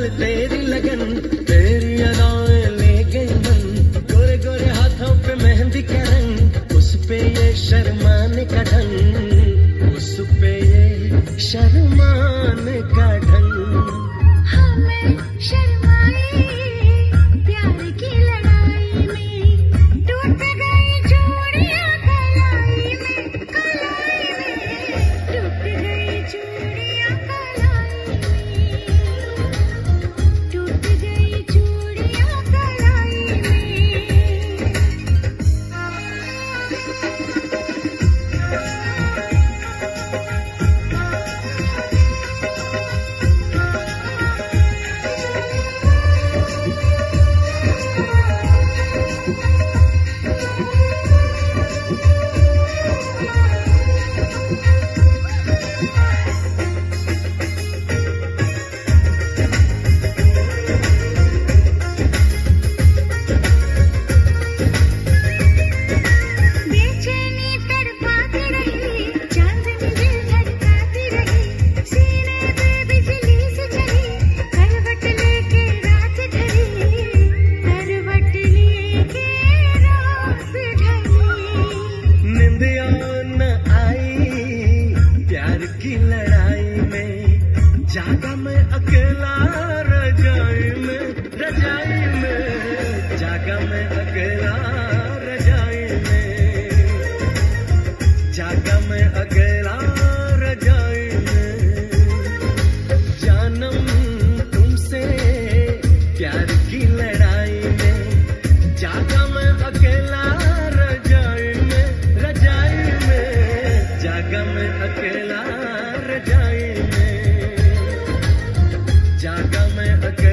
चाल तेरी लगन, तेरी अदाएं ले गई मन, गोरे गोरे हाथों पे मेहंदी का रंग, उस पे ये शर्माने का ढंग, उस पे ये शर्माने का ढंग। हमें शर्माए प्यार की लड़ाई में, टूट गई चूड़ियां कलाई में, कलाई में टूट गई चूड़ियां कलाई में, टूट गई चूड़ियां कलाई में। की लड़ाई में जागा मैं अकेला रजाई में, रजाई में जागा मैं अकेला रजाई में, जागा मैं अकेला रजाई में। जानम तुमसे प्यार की लड़ाई में, जागा मैं अकेला रजाई में, रजाई में जागा मैं अकेला रजाई में, जागा मैं अकेला।